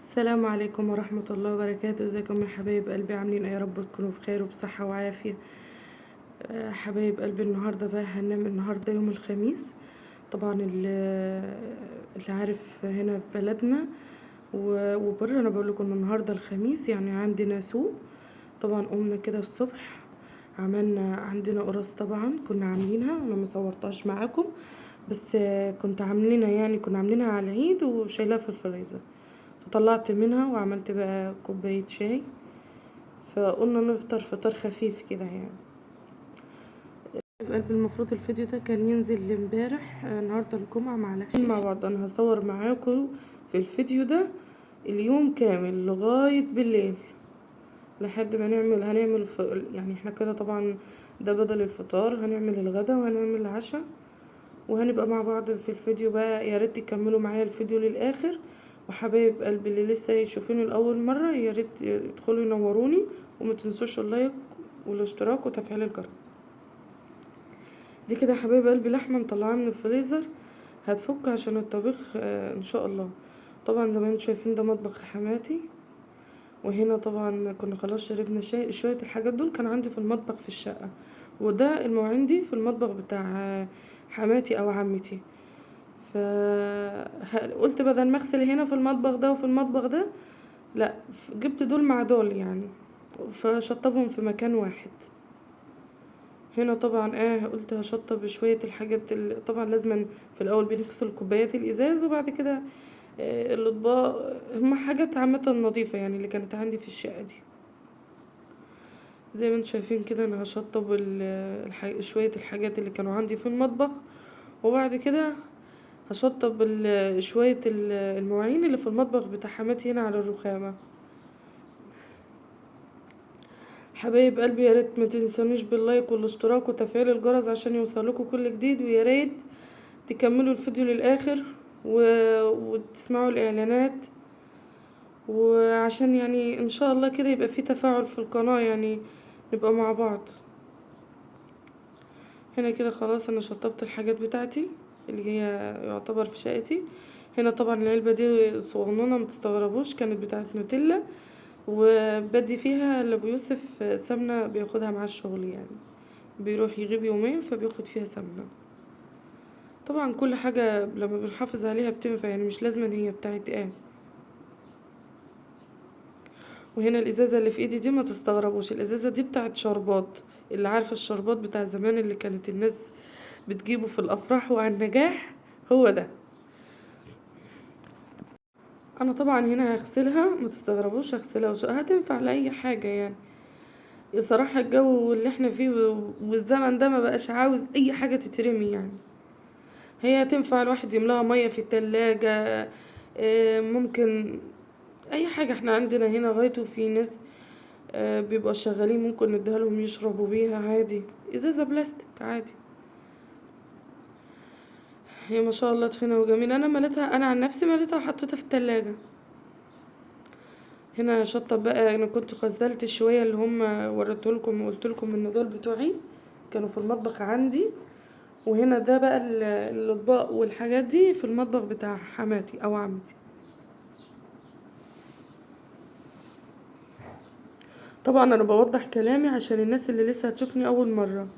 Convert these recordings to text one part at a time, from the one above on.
السلام عليكم ورحمة الله وبركاته. ازيكم يا حبايب قلبي؟ عاملين ايه؟ يا رب تكونوا بخير وبصحة وعافية. حبايب قلبي، النهاردة بقى هننام. النهاردة يوم الخميس. طبعا اللي عارف هنا في بلدنا وبره، انا بقول لكم النهاردة الخميس، يعني عندنا سوق. طبعا قمنا كده الصبح، عملنا عندنا قرص. طبعا كنا عاملينها، انا مصورتهاش معاكم، بس كنت عاملينها، يعني كنا عاملينها على العيد وشايلاها في الفريزر. فطلعت منها وعملت بقى كوباية شاي. فقلنا نفطر فطار خفيف كده يعني. قلب المفروض الفيديو ده كان ينزل امبارح، النهارده الجمعة، معلش مع بعض. انا هصور معاكم في الفيديو ده اليوم كامل لغاية بالليل، لحد ما هنعمل يعني احنا كده طبعا. ده بدل الفطار، هنعمل الغدا وهنعمل العشاء، وهنبقى مع بعض في الفيديو بقى. يا ريت تكملوا معايا الفيديو للاخر. وحبايب قلبي اللي لسه يشوفوني لاول مره، يا ريت يدخلوا ينوروني، وما تنسوش اللايك والاشتراك وتفعيل الجرس. دي كده يا حبايب قلبي لحمه مطلعاها من الفريزر، هتفك عشان الطبيخ ان شاء الله. طبعا زي ما انتم شايفين ده مطبخ حماتي. وهنا طبعا كنا خلاص شربنا شاي. شويه الحاجات دول كان عندي في المطبخ في الشقه، وده المواعين دي في المطبخ بتاع حماتي او عمتي. قلت بدل ما اغسل هنا في المطبخ ده وفي المطبخ ده، لا، جبت دول مع دول يعني، فشطبهم في مكان واحد. هنا طبعا قلت هشطب شوية الحاجات اللي طبعا لازم في الاول بنغسل كوبايات الازاز، وبعد كده الاطباق. هما حاجات عامة نظيفة يعني اللي كانت عندي في الشقة دي. زي ما انتم شايفين كده انا هشطب شوية الحاجات اللي كانوا عندي في المطبخ، وبعد كده هشطب شوية المواعين اللي في المطبخ بتاع حماتي هنا على الرخامة. حبايب قلبي، يا ريت ما تنسونيش باللايك والاشتراك وتفعيل الجرس عشان يوصلكوا كل جديد، ويا ريت تكملوا الفيديو للاخر و... وتسمعوا الاعلانات، وعشان يعني ان شاء الله كده يبقى في تفاعل في القناة، يعني نبقى مع بعض. هنا كده خلاص انا شطبت الحاجات بتاعتي اللي هي يعتبر في شقتي. هنا طبعا العلبة دي صغنونة، متستغربوش، كانت بتاعت نوتيلا، وبدي فيها لابو يوسف سمنة بياخدها مع الشغل، يعني بيروح يغيب يومين فبياخد فيها سمنة. طبعا كل حاجة لما بنحافظ عليها بتنفع، يعني مش لازم ان هي بتاعت وهنا الازازة اللي في ايدي دي ما تستغربوش، الازازة دي بتاعت شربات. اللي عارفة الشربات بتاع زمان اللي كانت الناس بتجيبه في الافراح وعلى النجاح، هو ده. انا طبعا هنا هغسلها، ما تستغربوش، هغسلها هتنفع لاي حاجة يعني. صراحة الجو اللي احنا فيه والزمن ده ما بقاش عاوز اي حاجة تترمي يعني. هي تنفع الواحد يملاها مية في التلاجة، ممكن اي حاجة. احنا عندنا هنا غايته في ناس بيبقوا شغالين، ممكن نديها لهم يشربوا بيها عادي، ازازة بلاستيك عادي. هي ما شاء الله تخينة وجميلة. انا مليتها، انا عن نفسي مليتها وحطيتها في التلاجة. هنا شطب بقى. انا كنت غسلت شوية اللي هم وريتهولكم وقلتلكم ان دول بتوعي كانوا في المطبخ عندي. وهنا ده بقى الاطباق والحاجات دي في المطبخ بتاع حماتي او عمتي. طبعا انا بوضح كلامي عشان الناس اللي لسه هتشوفني اول مرة.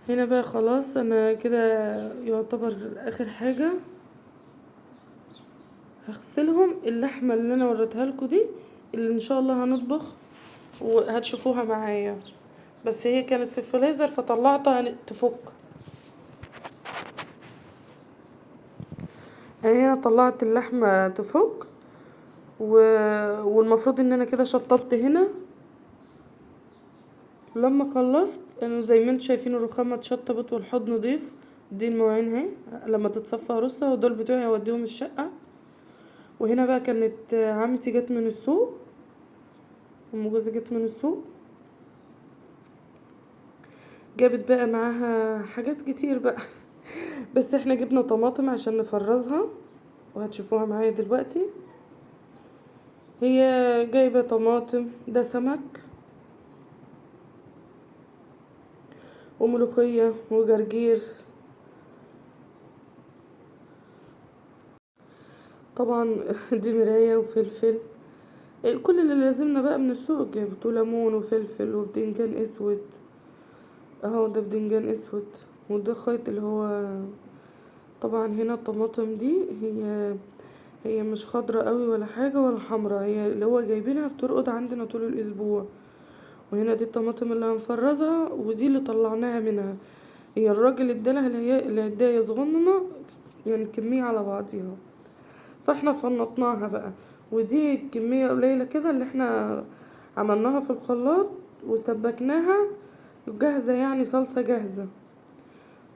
هنا بقى خلاص انا كده يعتبر اخر حاجة هغسلهم. اللحمة اللي انا وريتها لكم دي اللي ان شاء الله هنطبخ وهتشوفوها معايا، بس هي كانت في الفريزر فطلعتها تفك. يعني هنا طلعت اللحمة تفك و... والمفروض ان انا كده شطبت هنا. لما خلصت انا زي ما انتم شايفين الرخامة اتشطبت والحوض نضيف. دي المواعين اهي، لما تتصفى هرصها، ودول بتوعي هوديهم الشقة. وهنا بقى كانت عمتي جت من السوق، ام جوزي جت من السوق، جابت بقى معاها حاجات كتير بقى بس احنا جبنا طماطم عشان نفرزها، وهتشوفوها معايا دلوقتي. هي جايبة طماطم، ده سمك، وملوخية وجرجير. طبعا دي مراية وفلفل، كل اللي لازمنا بقى من السوق جبته، ليمون وفلفل وبدنجان اسود اهو، ده بدنجان اسود، وده خيط اللي هو طبعا. هنا الطماطم دي هي مش خضرة قوي ولا حاجة ولا حمرا، هي اللي هو جايبينها بترقد عندنا طول الاسبوع. وهنا دي الطماطم اللي هنفرزها، ودي اللي طلعناها منها، هي الراجل ادالها اللي هدايا صغننة يعني كمية على بعضيها، فاحنا فنطناها بقى. ودي كمية قليلة كده اللي احنا عملناها في الخلاط وسبكناها جاهزة، يعني صلصة جاهزة.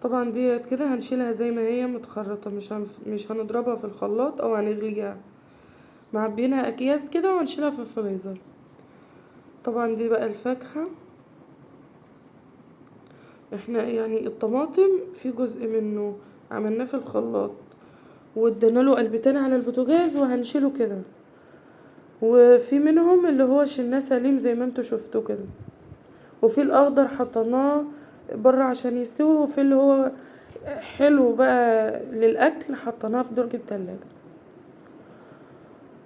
طبعا ديت كده هنشيلها زي ما هي متخرطة، مش هنضربها في الخلاط او هنغليها، معبينها اكياس كده وهنشيلها في الفريزر. طبعا دي بقى الفاكهة، احنا يعني الطماطم في جزء منه عملناه في الخلاط وادينا له قلبتين على البوتاجاز وهنشيله كده، وفي منهم اللي هو شلناه سليم زي ما انتوا شفتوا كده، وفي الاخضر حطيناه بره عشان يستوي، وفي اللي هو حلو بقى للاكل حطيناه في درج التلاجة.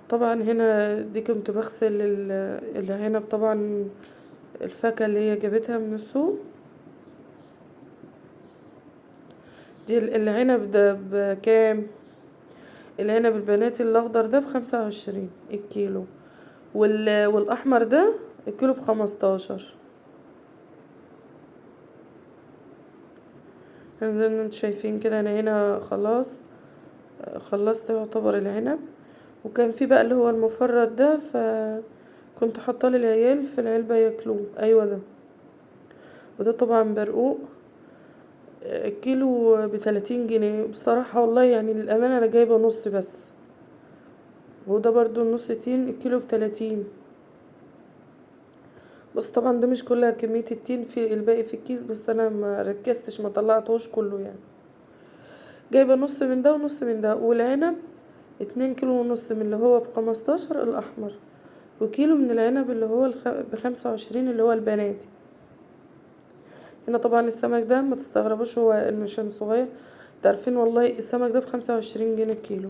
طبعا هنا دي كنت بغسل العنب، طبعا الفاكهة اللي هي جابتها من السوق. دي العنب ده بكام؟ العنب البناتي الاخضر ده ب25 الكيلو، والاحمر ده الكيلو ب15. زي ما انتوا شايفين كده انا هنا خلاص خلصت يعتبر العنب. وكان في بقى اللي هو المفرط ده، فكنت حاطاه للعيال في العلبة ياكلوه، ايوه ده. وده طبعا برقوق، الكيلو ب30 جنيه بصراحة والله، يعني للأمانة انا جايبة نص بس. وده برضو النص تين الكيلو ب30. بس طبعا ده مش كلها كمية التين، في الباقي في الكيس، بس انا ما ركزتش ما طلعتهوش كله يعني. جايبة نص من ده ونص من ده. والعنب 2 كيلو ونص من اللي هو ب15 الأحمر، وكيلو من العنب اللي هو ب25 اللي هو البناتي. هنا طبعا السمك ده ما تستغربوش هو عشان صغير، تعرفين والله السمك ده ب25 جنيه الكيلو.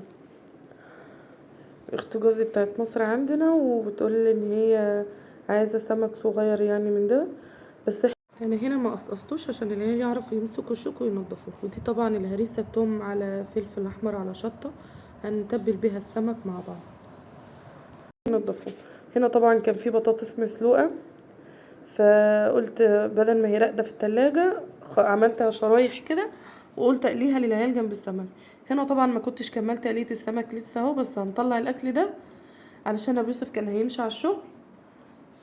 اخت جوزي بتاعت مصر عندنا وبتقولي ان هي عايزة سمك صغير يعني من ده، بس انا هنا ما قصقصتوش عشان العيال يعرفوا يمسكوا الشوك وينضفوه. ودي طبعا الهريسة توم على فلفل احمر على شطة، هنتبل بيها السمك مع بعض ننضفه. هنا طبعا كان في بطاطس مسلوقة، فقلت بدل ما هي راقدة في التلاجة عملتها شرايح كده وقلت اقليها للعيال جنب السمك. هنا طبعا ما كنتش كملت تقلية السمك لسه اهو، بس هنطلع الاكل ده علشان ابو يوسف كان هيمشي على الشغل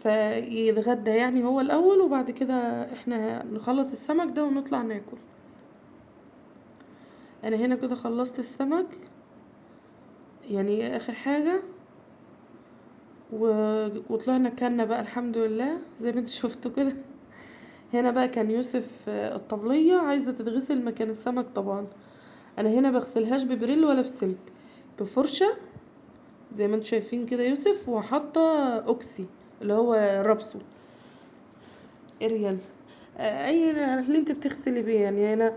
فيتغدى يعني هو الاول، وبعد كده احنا نخلص السمك ده ونطلع ناكل. انا هنا كده خلصت السمك يعني اخر حاجة وطلعنا كلنا بقى الحمد لله زي ما انتوا شفتوا كده. هنا بقى كان يوسف الطبلية عايزة تتغسل مكان السمك. طبعا انا هنا بغسلهاش ببريل ولا بسلك، بفرشة زي ما انتوا شايفين كده يوسف، وحاطة اوكسي اللي هو رابسو اريال، اي اللي انت بتغسلي بيه يعني. انا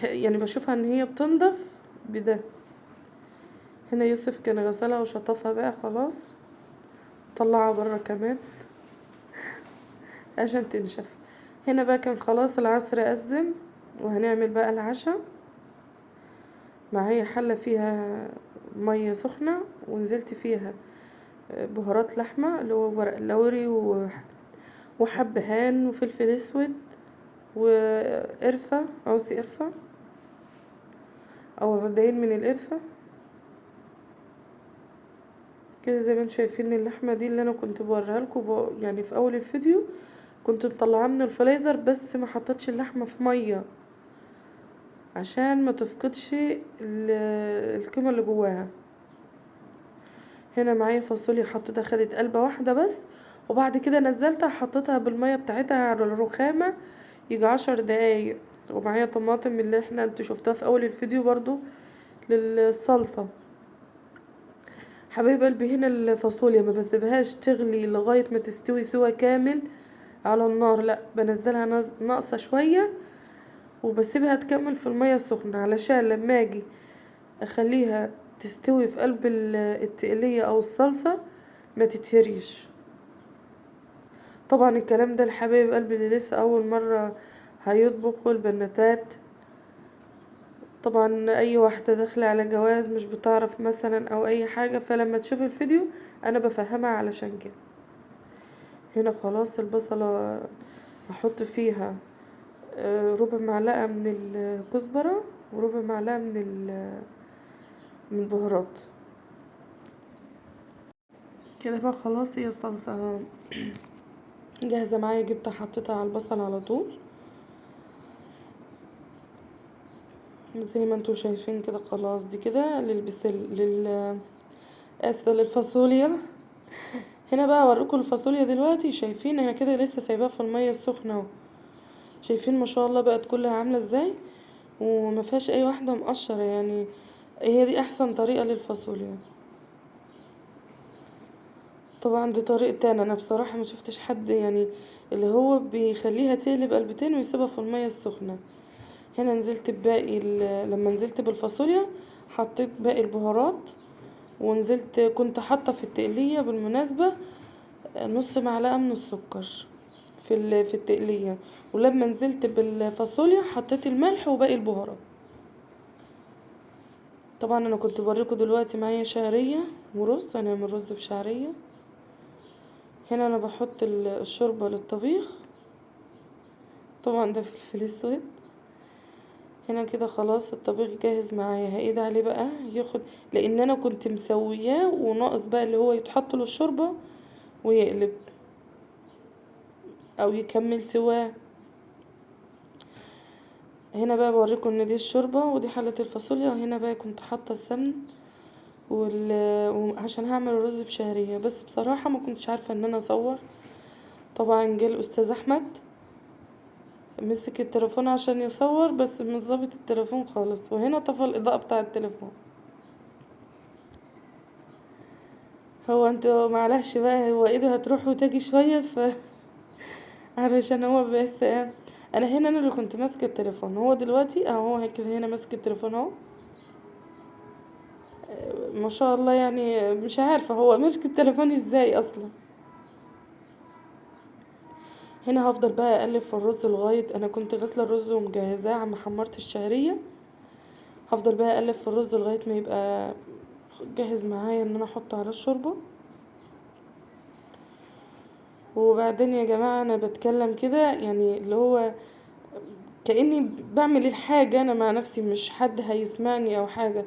يعني بشوفها ان هي بتنضف بده. هنا يوسف كان غسلها وشطفها بقى خلاص، طلعها برا كمان عشان تنشف. هنا بقى كان خلاص العصر أذن وهنعمل بقى العشاء. معايا حلة فيها مية سخنة ونزلت فيها بهارات لحمة اللي هو ورق اللوري وحبهان وفلفل اسود وقرفة، عصي قرفة او عودين من القرفة كده. زي ما انتم شايفين اللحمة دي اللي انا كنت بوريها لكم يعني في اول الفيديو، كنت مطلعاها من الفريزر بس ما حطيتش اللحمة في مية عشان ما تفقدش القيمة اللي جواها. هنا معايا فاصوليا حطيتها خدت قلبة واحدة بس، وبعد كده نزلتها حطيتها بالمية بتاعتها على الرخامة يجي 10 دقايق. ومعايا طماطم اللي انتوا شفتها في اول الفيديو برضو للصلصة. حبايب قلبي هنا الفاصوليا ما بسيبهاش تغلي لغاية ما تستوي سوا كامل على النار، لا بنزلها ناقصة شوية وبسيبها تكمل في المية السخنة علشان لما اجي اخليها تستوي في قلب التقلية او الصلصة ما تتهريش. طبعا الكلام ده لحبايب قلبي اللي لسه اول مرة هيطبخوا، البناتات. طبعا اي واحدة داخلة على جواز مش بتعرف مثلا او اي حاجة، فلما تشوف الفيديو انا بفهمها علشان كده. هنا خلاص البصلة هحط فيها ربع معلقة من الكزبرة وربع معلقة من البهارات. كده بقى خلاص هي الصلصة جاهزة معايا، جبتها حطيتها على البصل على طول زي ما انتوا شايفين كده. خلاص دي كده للفاصوليا. هنا بقى اوريكم الفاصوليا دلوقتي. شايفين انا كده لسه سايباها في المية السخنة اهو. شايفين ما شاء الله بقت كلها عاملة ازاي، وما فيهاش اي واحدة مقشرة يعني. هي دي احسن طريقة للفاصوليا. طبعا دي طريقة تاني، انا بصراحة ما شفتش حد يعني اللي هو بيخليها تقلب قلبتين ويسيبها في المية السخنة. هنا نزلت بباقي لما نزلت بالفاصوليا حطيت باقي البهارات، ونزلت كنت حاطة في التقلية بالمناسبة نص معلقة من السكر في التقلية، ولما نزلت بالفاصوليا حطيت الملح وباقي البهارات. طبعا انا كنت بوريكم دلوقتي معايا شعرية ورز، هنعمل رز بشعرية. هنا انا بحط الشوربة للطبيخ، طبعا ده فلفل اسود. هنا كده خلاص الطبيخ جاهز معايا، هقيد عليه بقى ياخد، لان انا كنت مسوياه وناقص بقى اللي هو يتحط له الشوربة ويقلب او يكمل سواه. هنا بقى بوريكم ان دي الشوربة ودي حلة الفاصوليا. وهنا بقى كنت حاطة السمن عشان هعمل الرز بشعرية، بس بصراحة ما كنتش عارفة ان انا اصور. طبعا جه الاستاذ احمد مسك التليفون عشان يصور، بس مش ظابط التليفون خالص، وهنا طفى الاضاءة بتاع التليفون. هو انتوا معلش بقى، هو ايده هتروح وتجي شوية علشان هو بس انا هنا انا اللي كنت ماسكة التليفون، هو دلوقتي اهو هيك هنا ماسك التليفون اهو. ما شاء الله يعني مش عارفة هو ماسك التليفون ازاي اصلا. هنا هفضل بقى اقلب في الرز لغاية انا كنت غاسلة الرز ومجهزاه عم حمرت الشعرية. هفضل بقى اقلب في الرز لغاية ما يبقى جاهز معايا ان انا احطه على الشوربة. وبعدين يا جماعة انا بتكلم كده يعني اللي هو كأني بعمل الحاجة انا مع نفسي، مش حد هيسمعني او حاجة.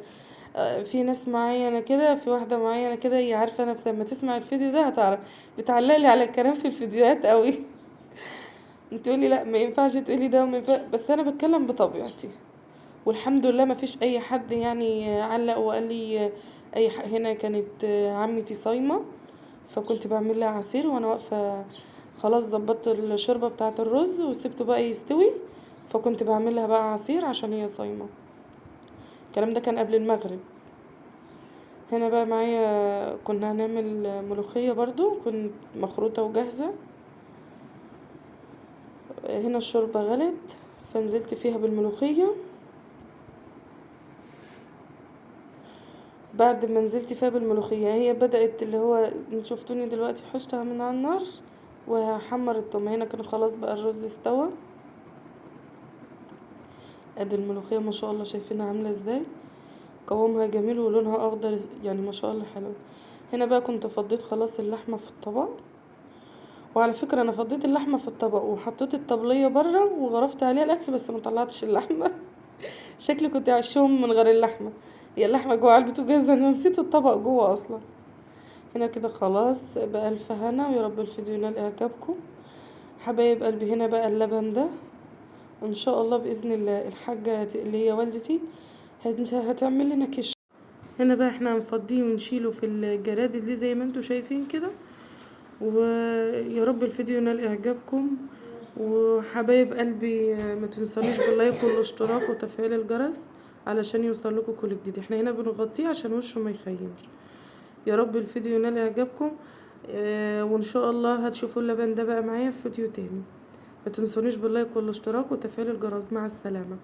في ناس معينة كده، في واحدة معينة كده هي عارفة نفسها لما تسمع الفيديو ده هتعرف بتعلقلي على الكلام في الفيديوهات قوي. تقولي لا ما ينفعش تقولي ده وما ينفع، بس انا بتكلم بطبيعتي والحمد لله ما فيش اي حد يعني علق وقال لي هنا كانت عمتي صايمة، فكنت بعمل لها عصير وانا واقفة خلاص ظبطت الشوربة بتاعة الرز وسبته بقى يستوي، فكنت بعمل لها بقى عصير عشان هي صايمة. الكلام ده كان قبل المغرب. هنا بقى معايا كنا هنعمل ملوخية برضو كنت مخروطة وجاهزة. هنا الشوربة غلت فنزلت فيها بالملوخية. بعد ما نزلت فيها بالملوخية هي بدأت اللي هو شفتوني دلوقتي حشتها من على النار وهحمر الطماطم. هنا كان خلاص بقى الرز استوى. ادي الملوخية ما شاء الله شايفينها عاملة ازاي، قوامها جميل ولونها اخضر يعني ما شاء الله حلو. هنا بقى كنت فضيت خلاص اللحمة في الطبق، وعلى فكرة انا فضيت اللحمة في الطبق وحطيت الطبلية بره وغرفت عليها الاكل بس ما طلعتش اللحمة. شكلي كنت عشهم من غير اللحمة، هي اللحمة جوه علبته جاهزة، انا نسيت الطبق جوه اصلا. هنا كده خلاص بألف هنا، ويا رب الفيديو ينال اعجابكم حبايب قلبي. هنا بقى اللبن ده ان شاء الله باذن الله الحاجة اللي هي والدتي هتعمل لنا كش. هنا بقى احنا هنفضيه ونشيله في الجراد دي زي ما انتوا شايفين كده. ويا رب الفيديو ينال اعجابكم، وحبايب قلبي ما تنسونيش باللايك والاشتراك وتفعيل الجرس علشان يوصل لكم كل جديد. احنا هنا بنغطيه عشان وشه ما يخيمش. يا رب الفيديو ينال اعجابكم. وان شاء الله هتشوفوا اللبن ده بقى معايا في فيديو تاني. ما تنسونيش باللايك والاشتراك وتفعيل الجرس. مع السلامة.